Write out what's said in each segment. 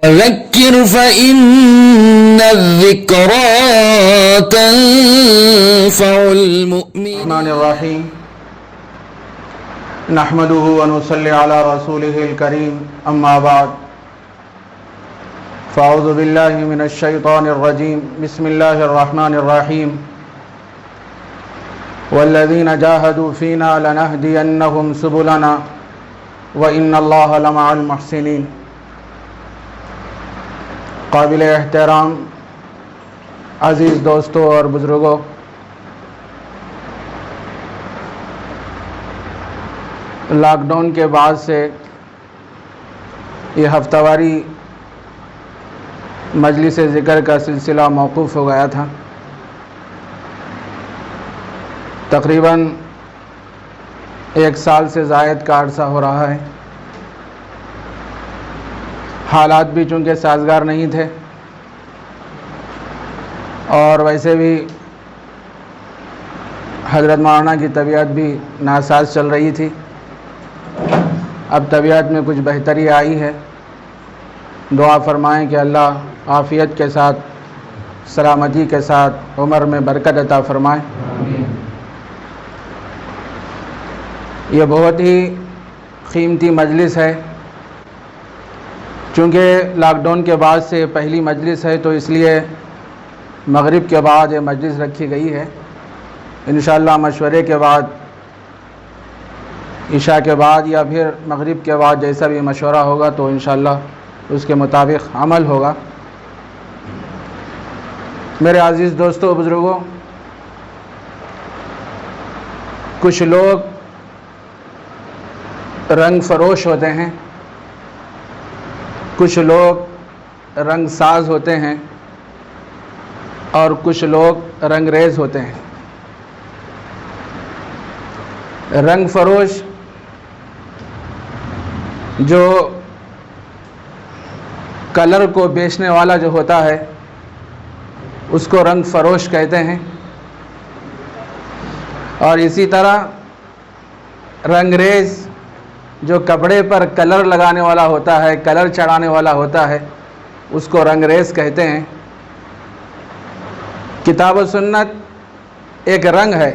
وذكر فإن الذكرى تنفع المؤمنين. الرحمن الرحيم نحمده ونصلي على رسوله الكريم أما بعد فأعوذ بالله من الشيطان الرجيم بسم الله الرحمن الرحيم والذين جاهدوا فينا لنهدينهم سبلنا وإن الله لمع المحسنين. قابل احترام عزیز دوستوں اور بزرگوں، لاک ڈاؤن کے بعد سے یہ ہفتہ واری مجلس ذکر کا سلسلہ موقوف ہو گیا تھا. تقریباً 1 سال سے زائد کا عرصہ ہو رہا ہے. حالات بھی چونکہ سازگار نہیں تھے اور ویسے بھی حضرت مولانا کی طبیعت بھی ناساز چل رہی تھی. اب طبیعت میں کچھ بہتری آئی ہے. دعا فرمائیں کہ اللہ عافیت کے ساتھ، سلامتی کے ساتھ عمر میں برکت عطا فرمائے. یہ بہت ہی قیمتی مجلس ہے. چونکہ لاک ڈاؤن کے بعد سے پہلی مجلس ہے تو اس لیے مغرب کے بعد یہ مجلس رکھی گئی ہے. انشاءاللہ مشورے کے بعد، عشاء کے بعد یا پھر مغرب کے بعد جیسا بھی مشورہ ہوگا تو انشاءاللہ اس کے مطابق عمل ہوگا. میرے عزیز دوستوں بزرگوں، کچھ لوگ رنگ فروش ہوتے ہیں، کچھ لوگ رنگ ساز ہوتے ہیں اور کچھ لوگ رنگ ریز ہوتے ہیں. رنگ فروش جو کلر کو بیچنے والا جو ہوتا ہے اس کو رنگ فروش کہتے ہیں، اور اسی طرح رنگ ریز جو کپڑے پر کلر لگانے والا ہوتا ہے، کلر چڑھانے والا ہوتا ہے، اس کو رنگ ریز کہتے ہیں. کتاب و سنت ایک رنگ ہے.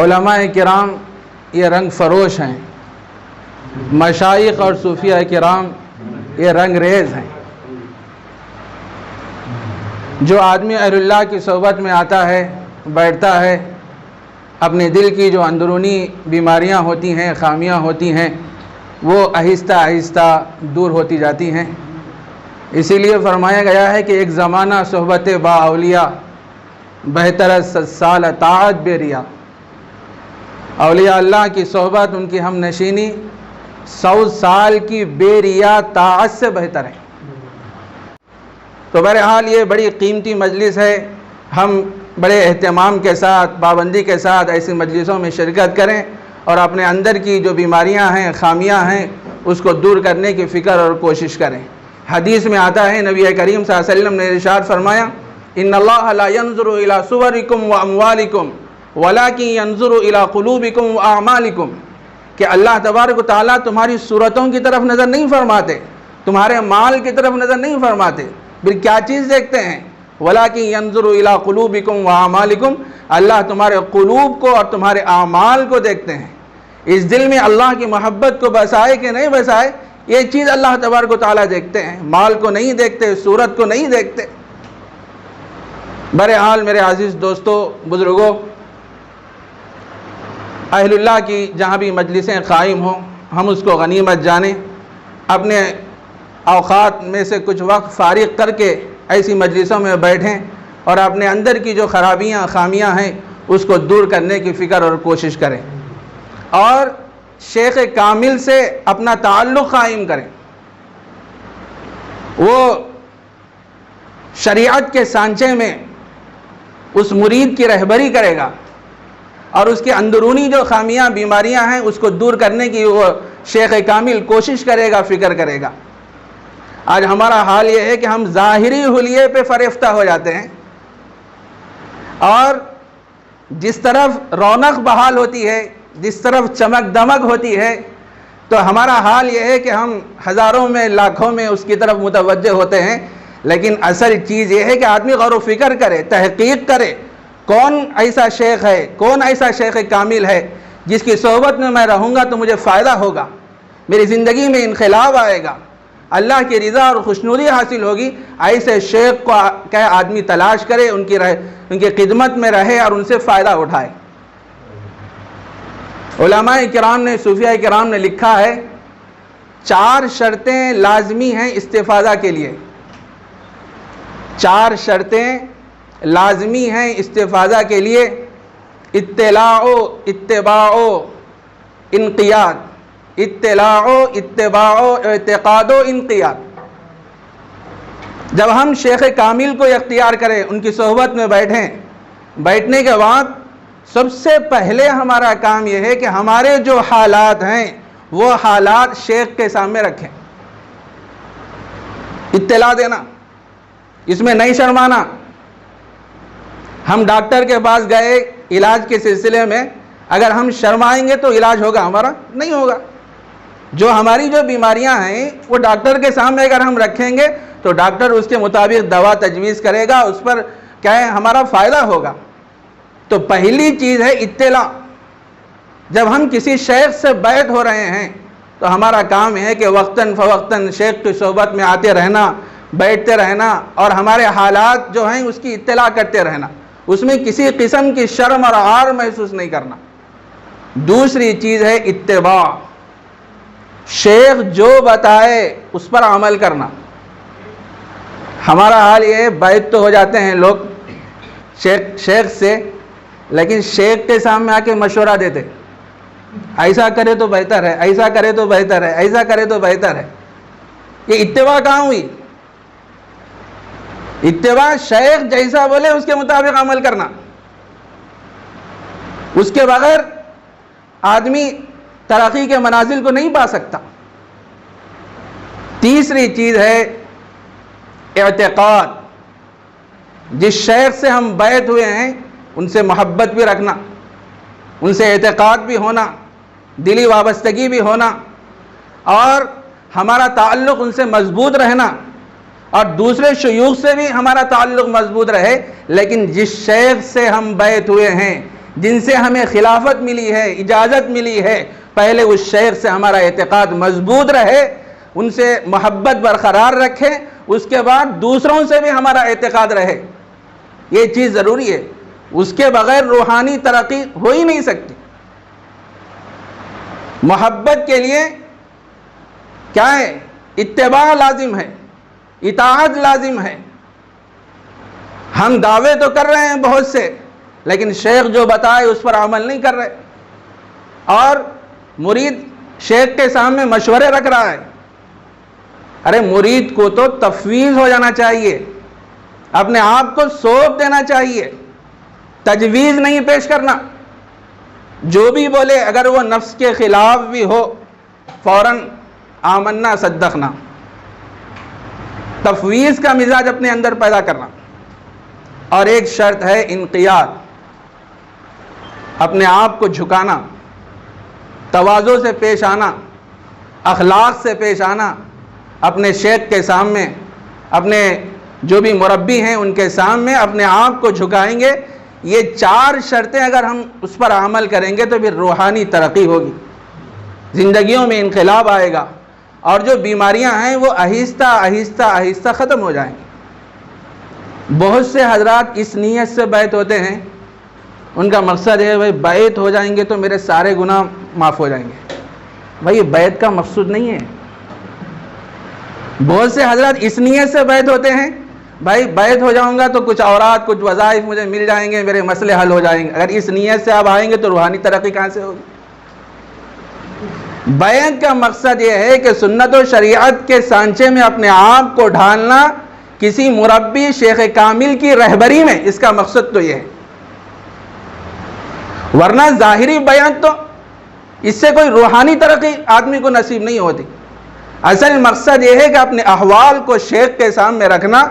علماء کرام یہ رنگ فروش ہیں. مشائخ اور صوفیہ کرام یہ رنگ ریز ہیں. جو آدمی اہل اللہ کی صحبت میں آتا ہے، بیٹھتا ہے، اپنے دل کی جو اندرونی بیماریاں ہوتی ہیں، خامیاں ہوتی ہیں، وہ آہستہ آہستہ دور ہوتی جاتی ہیں. اسی لیے فرمایا گیا ہے کہ ایک زمانہ صحبت با اولیاء بہتر 100 سال طاعت بے ریا. اولیاء اللہ کی صحبت، ان کی ہم نشینی 100 سال کی بے ریا طاعت سے بہتر ہے. تو بہرحال یہ بڑی قیمتی مجلس ہے. ہم بڑے اہتمام کے ساتھ، پابندی کے ساتھ ایسی مجلسوں میں شرکت کریں اور اپنے اندر کی جو بیماریاں ہیں، خامیاں ہیں، اس کو دور کرنے کی فکر اور کوشش کریں. حدیث میں آتا ہے، نبی کریم صلی اللہ علیہ وسلم نے ارشاد فرمایا، ان اللہ لا ينظر الى صورکم واموالکم ولکن ينظر الى قلوبکم واعمالکم، کہ اللہ تبارک و تعالیٰ تمہاری صورتوں کی طرف نظر نہیں فرماتے، تمہارے مال کی طرف نظر نہیں فرماتے. پھر کیا چیز دیکھتے ہیں؟ وَلَكِنْ يَنْظُرُ إِلَىٰ قُلُوبِكُمْ وَأَعْمَالِكُمْ، اللہ تمہارے قلوب کو اور تمہارے اعمال کو دیکھتے ہیں. اس دل میں اللہ کی محبت کو بسائے کہ نہیں بسائے، یہ چیز اللہ تبارک و تعالیٰ دیکھتے ہیں. مال کو نہیں دیکھتے، صورت کو نہیں دیکھتے. بہرحال میرے عزیز دوستوں بزرگوں، اہل اللہ کی جہاں بھی مجلسیں قائم ہوں، ہم اس کو غنیمت جانیں. اپنے اوقات میں سے کچھ وقت فارغ کر کے ایسی مجلسوں میں بیٹھیں اور اپنے اندر کی جو خرابیاں، خامیاں ہیں، اس کو دور کرنے کی فکر اور کوشش کریں اور شیخ کامل سے اپنا تعلق قائم کریں. وہ شریعت کے سانچے میں اس مرید کی رہبری کرے گا اور اس کے اندرونی جو خامیاں، بیماریاں ہیں، اس کو دور کرنے کی وہ شیخ کامل کوشش کرے گا، فکر کرے گا. آج ہمارا حال یہ ہے کہ ہم ظاہری حلیے پہ فریفتہ ہو جاتے ہیں اور جس طرف رونق بحال ہوتی ہے، جس طرف چمک دمک ہوتی ہے، تو ہمارا حال یہ ہے کہ ہم ہزاروں میں لاکھوں میں اس کی طرف متوجہ ہوتے ہیں، لیکن اصل چیز یہ ہے کہ آدمی غور و فکر کرے، تحقیق کرے، کون ایسا شیخ ہے، کون ایسا شیخ کامل ہے جس کی صحبت میں میں رہوں گا تو مجھے فائدہ ہوگا، میری زندگی میں انقلاب آئے گا، اللہ کی رضا اور خوشنودی حاصل ہوگی۔ ایسے شیخ کو کہ آدمی تلاش کرے، ان کی خدمت میں رہے اور ان سے فائدہ اٹھائے۔ علماء کرام نے، صوفیاء کرام نے لکھا ہے 4 شرطیں لازمی ہیں استفادہ کے لیے، 4 شرطیں لازمی ہیں استفادہ کے لیے: اطلاع، اتباع، انقیاد، اطلاع، اتباع، اعتقاد و انقیاد۔ جب ہم شیخ کامل کو اختیار کریں، ان کی صحبت میں بیٹھنے کے بعد سب سے پہلے ہمارا کام یہ ہے کہ ہمارے جو حالات ہیں وہ حالات شیخ کے سامنے رکھیں، اطلاع دینا، اس میں نہیں شرمانا۔ ہم ڈاکٹر کے پاس گئے علاج کے سلسلے میں، اگر ہم شرمائیں گے تو علاج ہوگا ہمارا؟ نہیں ہوگا۔ ہماری جو بیماریاں ہیں وہ ڈاکٹر کے سامنے اگر ہم رکھیں گے تو ڈاکٹر اس کے مطابق دوا تجویز کرے گا، اس پر کیا ہے ہمارا فائدہ ہوگا۔ تو پہلی چیز ہے اطلاع۔ جب ہم کسی شیخ سے بیعت ہو رہے ہیں تو ہمارا کام ہے کہ وقتاً فوقتاً شیخ کی صحبت میں آتے رہنا، بیٹھتے رہنا اور ہمارے حالات جو ہیں اس کی اطلاع کرتے رہنا، اس میں کسی قسم کی شرم اور عار محسوس نہیں کرنا۔ دوسری چیز ہے اتباع، شیخ جو بتائے اس پر عمل کرنا۔ ہمارا حال یہ ہے، بیعت تو ہو جاتے ہیں لوگ شیخ سے، لیکن شیخ کے سامنے آ کے مشورہ دیتے، ایسا کرے تو بہتر ہے، ایسا کرے تو بہتر ہے، ایسا کرے تو بہتر ہے۔ یہ اتباع کہاں ہوئی؟ اتباع شیخ جیسا بولے اس کے مطابق عمل کرنا، اس کے بغیر آدمی ترقی کے منازل کو نہیں پا سکتا۔ تیسری چیز ہے اعتقاد، جس شیخ سے ہم بیعت ہوئے ہیں ان سے محبت بھی رکھنا، ان سے اعتقاد بھی ہونا، دلی وابستگی بھی ہونا، اور ہمارا تعلق ان سے مضبوط رہنا، اور دوسرے شیوخ سے بھی ہمارا تعلق مضبوط رہے، لیکن جس شیخ سے ہم بیعت ہوئے ہیں، جن سے ہمیں خلافت ملی ہے، اجازت ملی ہے، پہلے اس شیخ سے ہمارا اعتقاد مضبوط رہے، ان سے محبت برقرار رکھیں، اس کے بعد دوسروں سے بھی ہمارا اعتقاد رہے۔ یہ چیز ضروری ہے، اس کے بغیر روحانی ترقی ہو ہی نہیں سکتی۔ محبت کے لیے کیا ہے؟ اتباع لازم ہے، اطاعت لازم ہے۔ ہم دعوے تو کر رہے ہیں بہت سے، لیکن شیخ جو بتائے اس پر عمل نہیں کر رہے، اور مرید شیخ کے سامنے مشورے رکھ رہا ہے۔ ارے مرید کو تو تفویض ہو جانا چاہیے، اپنے آپ کو سونپ دینا چاہیے، تجویز نہیں پیش کرنا۔ جو بھی بولے اگر وہ نفس کے خلاف بھی ہو فوراً آمنا صدقنا، تفویض کا مزاج اپنے اندر پیدا کرنا۔ اور ایک شرط ہے انقیاد، اپنے آپ کو جھکانا، تواضع سے پیش آنا، اخلاق سے پیش آنا، اپنے شیخ کے سامنے، اپنے جو بھی مربی ہیں ان کے سامنے اپنے آپ کو جھکائیں گے۔ یہ 4 شرطیں اگر ہم اس پر عمل کریں گے تو پھر روحانی ترقی ہوگی، زندگیوں میں انقلاب آئے گا، اور جو بیماریاں ہیں وہ آہستہ آہستہ آہستہ ختم ہو جائیں گی۔ بہت سے حضرات اس نیت سے بیعت ہوتے ہیں، ان کا مقصد ہے بھائی بیعت ہو جائیں گے تو میرے سارے گناہ معاف ہو جائیں گے۔ بھائی یہ بیعت کا مقصود نہیں ہے۔ بہت سے حضرات اس نیت سے بیعت ہوتے ہیں، بھائی بیعت ہو جاؤں گا تو کچھ اورات، کچھ وظائف مجھے مل جائیں گے، میرے مسئلے حل ہو جائیں گے۔ اگر اس نیت سے آپ آئیں گے تو روحانی ترقی کہاں سے ہوگی؟ بیعت کا مقصد یہ ہے کہ سنت و شریعت کے سانچے میں اپنے آپ کو ڈھالنا، کسی مربی شیخ کامل کی رہبری میں، اس کا مقصد تو یہ ہے۔ ورنہ ظاہری بیعت تو اس سے کوئی روحانی ترقی آدمی کو نصیب نہیں ہوتی۔ اصل مقصد یہ ہے کہ اپنے احوال کو شیخ کے سامنے رکھنا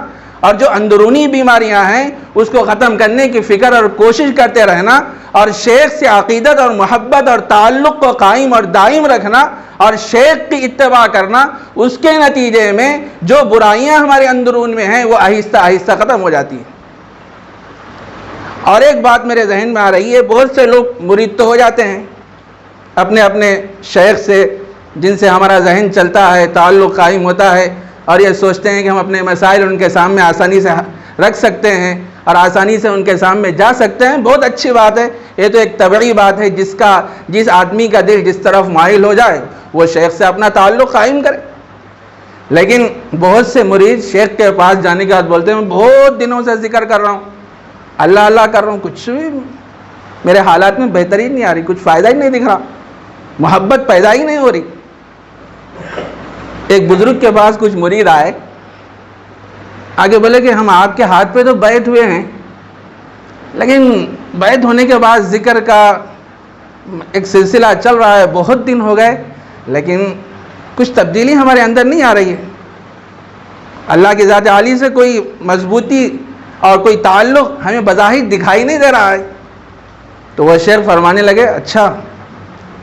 اور جو اندرونی بیماریاں ہیں اس کو ختم کرنے کی فکر اور کوشش کرتے رہنا، اور شیخ سے عقیدت اور محبت اور تعلق کو قائم اور دائم رکھنا اور شیخ کی اتباع کرنا، اس کے نتیجے میں جو برائیاں ہمارے اندرون میں ہیں وہ آہستہ آہستہ ختم ہو جاتی ہیں۔ اور ایک بات میرے ذہن میں آ رہی ہے، بہت سے لوگ مرید تو ہو جاتے ہیں اپنے اپنے شیخ سے جن سے ہمارا ذہن چلتا ہے، تعلق قائم ہوتا ہے، اور یہ سوچتے ہیں کہ ہم اپنے مسائل ان کے سامنے آسانی سے رکھ سکتے ہیں اور آسانی سے ان کے سامنے جا سکتے ہیں۔ بہت اچھی بات ہے، یہ تو ایک طبعی بات ہے، جس آدمی کا دل جس طرف مائل ہو جائے وہ شیخ سے اپنا تعلق قائم کرے۔ لیکن بہت سے مرید شیخ کے پاس جانے کے بعد بولتے ہیں میں بہت دنوں سے ذکر کر رہا ہوں، اللہ اللہ کر رہا ہوں، کچھ بھی میرے حالات میں بہتری نہیں آ رہی، کچھ فائدہ ہی نہیں دکھ رہا، محبت پیدا ہی نہیں ہو رہی۔ ایک بزرگ کے پاس کچھ مرید آئے، آگے بولے کہ ہم آپ کے ہاتھ پہ تو بیعت ہوئے ہیں، لیکن بیعت ہونے کے بعد ذکر کا ایک سلسلہ چل رہا ہے، بہت دن ہو گئے، لیکن کچھ تبدیلی ہمارے اندر نہیں آ رہی ہے، اللہ کی ذات عالی سے کوئی مضبوطی اور کوئی تعلق ہمیں بظاہر دکھائی نہیں دے رہا ہے۔ تو وہ شیخ فرمانے لگے اچھا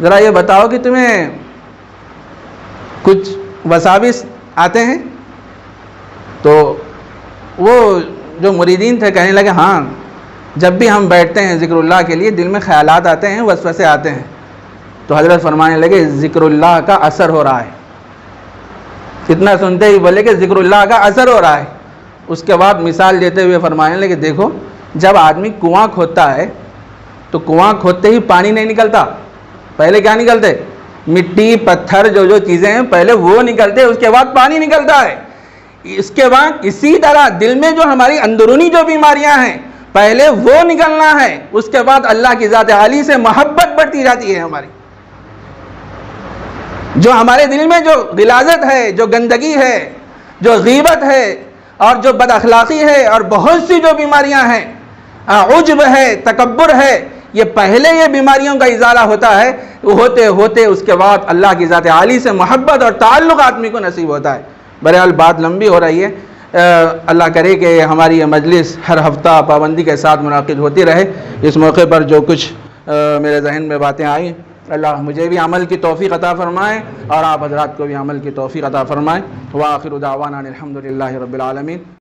ذرا یہ بتاؤ کہ تمہیں کچھ وساوس آتے ہیں؟ تو وہ جو مریدین تھے کہنے لگے ہاں، جب بھی ہم بیٹھتے ہیں ذکر اللہ کے لیے دل میں خیالات آتے ہیں، وسوسے آتے ہیں۔ تو حضرت فرمانے لگے ذکر اللہ کا اثر ہو رہا ہے۔ اتنا سنتے ہی بولے کہ ذکر اللہ کا اثر ہو رہا ہے۔ اس کے بعد مثال دیتے ہوئے فرمانے لگے دیکھو جب آدمی کنواں کھودتا ہے تو کنواں کھودتے ہی پانی نہیں نکلتا، پہلے کیا نکلتے؟ مٹی پتھر جو چیزیں ہیں پہلے وہ نکلتے، اس کے بعد پانی نکلتا ہے۔ اس کے بعد اسی طرح دل میں جو ہماری اندرونی جو بیماریاں ہیں پہلے وہ نکلنا ہے، اس کے بعد اللہ کی ذات عالی سے محبت بڑھتی جاتی ہے ہماری۔ جو ہمارے دل میں جو غلاظت ہے، جو گندگی ہے، جو غیبت ہے اور جو بد اخلاقی ہے اور بہت سی جو بیماریاں ہیں، عجب ہے، تکبر ہے، یہ پہلے یہ بیماریوں کا ازالہ ہوتا ہے، ہوتے ہوتے اس کے بعد اللہ کی ذات عالی سے محبت اور تعلق آدمی کو نصیب ہوتا ہے۔ بہرحال بات لمبی ہو رہی ہے، اللہ کرے کہ ہماری یہ مجلس ہر ہفتہ پابندی کے ساتھ منعقد ہوتی رہے۔ اس موقع پر جو کچھ میرے ذہن میں باتیں آئیں، اللہ مجھے بھی عمل کی توفیق عطا فرمائے اور آپ حضرات کو بھی عمل کی توفیق عطا فرمائے۔ وآخر دعوانا الحمدللہ رب العالمین۔